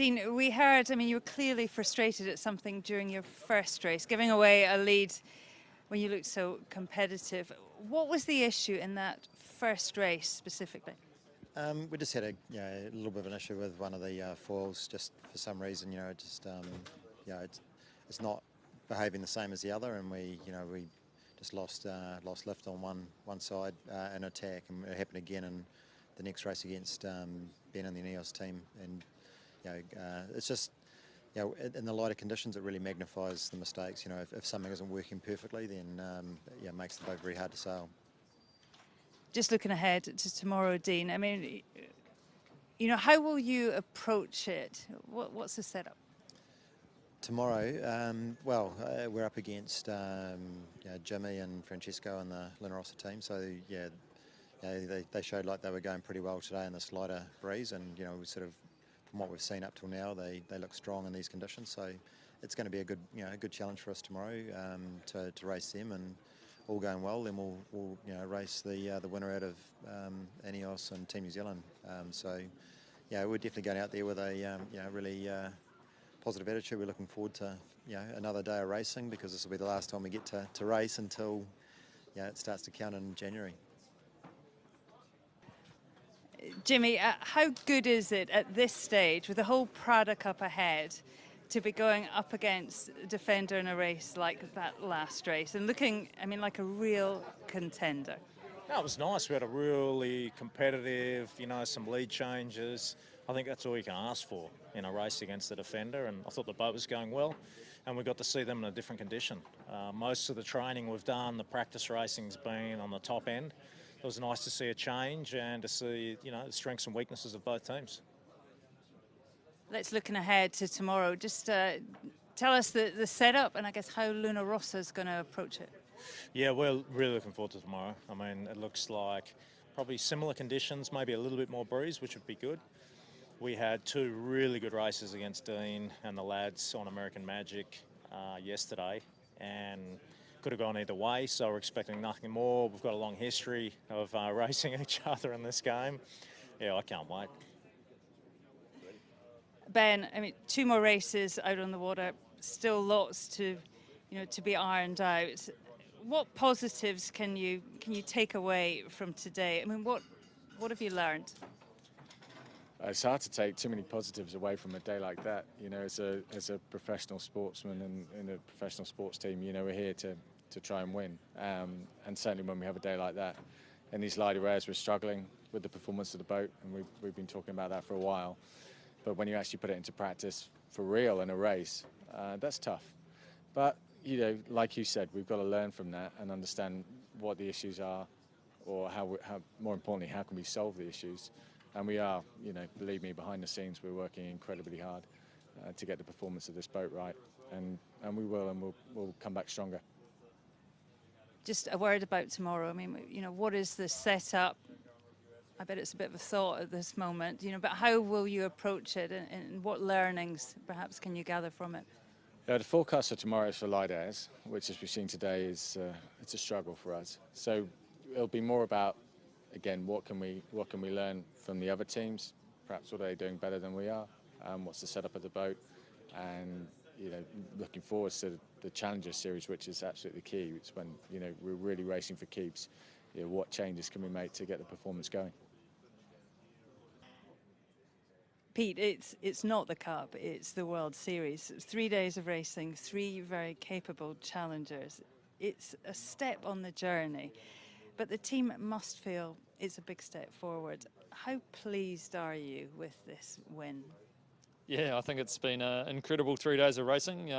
Dean, we heard, I mean, you were clearly frustrated at something during your first race, giving away a lead when you looked so competitive. What was the issue in that first race specifically? We just had a little bit of an issue with one of the foils. Just for some reason, it's not behaving the same as the other, and we just lost lift on one side in attack, and it happened again in the next race against Ben and the Ineos team. And it's just in the lighter conditions, it really magnifies the mistakes. If something isn't working perfectly, then it makes the boat very hard to sail. Just looking ahead to tomorrow, Dean, I mean, how will you approach it? What's the setup? Tomorrow, we're up against Jimmy and Francesco and the Linarossa team. So they showed like they were going pretty well today in this lighter breeze, and we sort of, from what we've seen up till now, they look strong in these conditions. So it's going to be a good challenge for us tomorrow to race them, and all going well, then we'll race the winner out of Ineos and Team New Zealand. We're definitely going out there with a really positive attitude. We're looking forward to another day of racing, because this will be the last time we get to race until it starts to count in January. Jimmy, how good is it at this stage, with the whole Prada Cup ahead, to be going up against Defender in a race like that last race and looking, I mean, like a real contender? That was nice. We had a really competitive, some lead changes. I think that's all you can ask for in a race against the Defender, and I thought the boat was going well, and we got to see them in a different condition. Most of the training we've done, the practice racing's been on the top end. It was nice to see a change and to see, the strengths and weaknesses of both teams. Let's looking ahead to tomorrow. Just tell us the setup and I guess how Lunarossa's going to approach it. Yeah, we're really looking forward to tomorrow. I mean, it looks like probably similar conditions, maybe a little bit more breeze, which would be good. We had two really good races against Dean and the lads on American Magic yesterday, and could have gone either way, so we're expecting nothing more. We've got a long history of racing each other in this game. Yeah, I can't wait. Ben, I mean, 2 more races out on the water, still lots to be ironed out. What positives can you take away from today? I mean, what have you learned? It's hard to take too many positives away from a day like that. As a professional sportsman and in a professional sports team, we're here to try and win. And certainly when we have a day like that, in these lighter airs, we're struggling with the performance of the boat, and we've been talking about that for a while. But when you actually put it into practice for real in a race, that's tough. But, like you said, we've got to learn from that and understand what the issues are, or how more importantly, how can we solve the issues. And we are, believe me, behind the scenes, we're working incredibly hard to get the performance of this boat right. And we will, and we'll come back stronger. Just a word about tomorrow. I mean, what is the setup? I bet it's a bit of a thought at this moment, but how will you approach it, and what learnings perhaps can you gather from it? The forecast for tomorrow is for light airs, which, as we've seen today, is it's a struggle for us. So it'll be more about, again, what can we learn from the other teams? Perhaps what are they doing better than we are? What's the setup of the boat? And looking forward to the Challenger Series, which is absolutely key. It's when we're really racing for keeps. What changes can we make to get the performance going? Pete, it's not the Cup, it's the World Series. It's 3 days of racing, 3 very capable challengers. It's a step on the journey, but the team must feel it's a big step forward. How pleased are you with this win? Yeah, I think it's been an incredible 3 days of racing.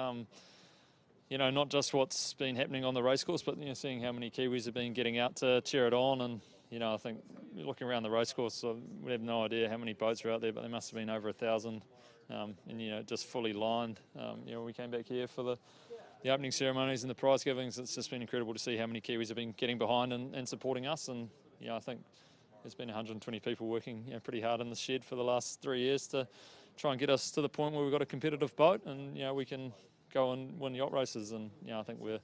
Not just what's been happening on the racecourse, but seeing how many Kiwis have been getting out to cheer it on. And I think looking around the racecourse, we have no idea how many boats are out there, but there must have been over 1,000, and just fully lined. We came back here for the opening ceremonies and the prize givings. It's just been incredible to see how many Kiwis have been getting behind and supporting us. And I think there's been 120 people working pretty hard in the shed for the last 3 years to try and get us to the point where we've got a competitive boat, and we can go and win yacht races. And I think we're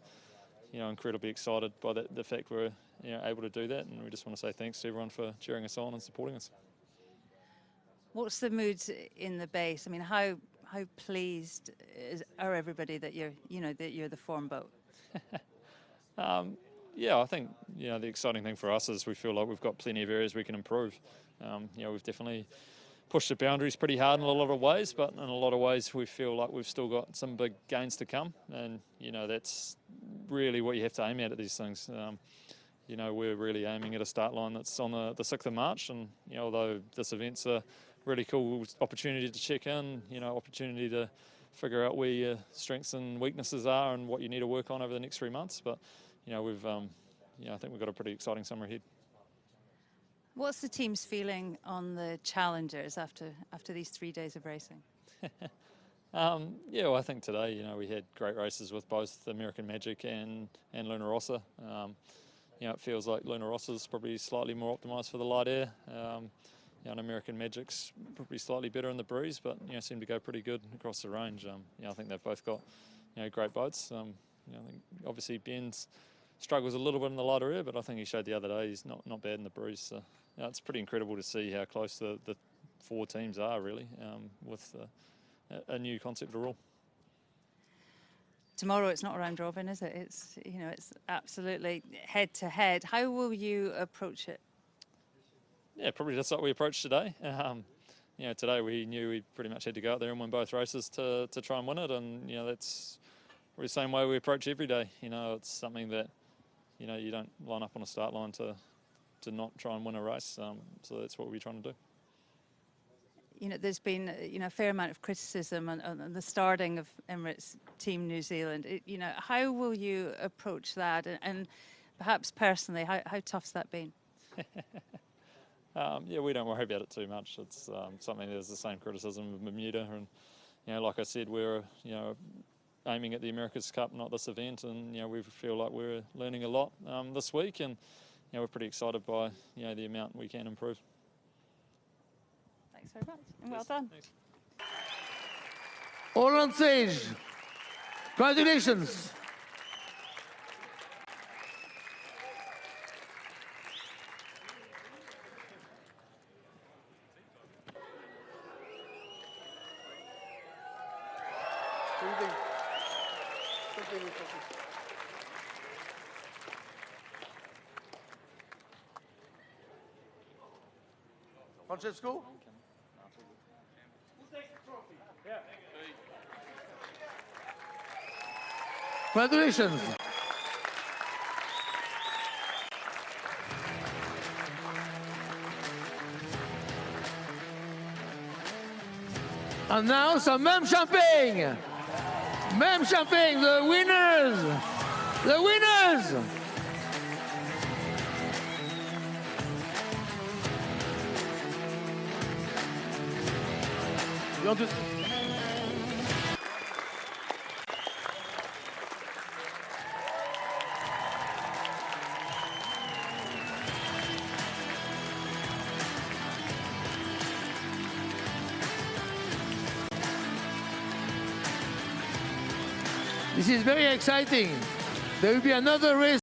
incredibly excited by the fact we're able to do that, and we just want to say thanks to everyone for cheering us on and supporting us. What's the mood in the base? I mean, how pleased are everybody that you're the form boat? Yeah, I think the exciting thing for us is we feel like we've got plenty of areas we can improve. We've definitely pushed the boundaries pretty hard in a lot of ways, but in a lot of ways we feel like we've still got some big gains to come, and that's really what you have to aim at these things. We're really aiming at a start line that's on the 6th of March, and although this event's a really cool opportunity to check in, opportunity to figure out where your strengths and weaknesses are and what you need to work on over the next 3 months. But we've I think we've got a pretty exciting summer ahead. What's the team's feeling on the challengers after these 3 days of racing? Well, I think today we had great races with both American Magic and Luna Rossa. It feels like Luna Rossa's probably slightly more optimised for the light air. And American Magic's probably slightly better in the breeze, but seem to go pretty good across the range. I think they've both got great boats. I think obviously Ben's struggles a little bit in the lighter air, but I think he showed the other day he's not bad in the breeze. So it's pretty incredible to see how close the 4 teams are really with a new concept of rule. Tomorrow it's not a round robin, is it? It's it's absolutely head to head. How will you approach it? Yeah, probably just like we approached today. Today we knew we pretty much had to go out there and win both races to try and win it, and that's the same way we approach every day. It's something that you don't line up on a start line to not try and win a race. So that's what we're trying to do. There's been a fair amount of criticism on the starting of Emirates Team New Zealand. How will you approach that, and perhaps personally, how tough's that been? We don't worry about it too much. It's something there's the same criticism of Bermuda, and like I said, we're aiming at the America's Cup, not this event, and we feel like we're learning a lot this week, and we're pretty excited by the amount we can improve. Thanks very much, and well done. Thanks. All on stage. Congratulations. Francesco? Congratulations. And now some Mem Champagne. Mem Champagne, the winners. The winners. You want to... This is very exciting. There will be another race.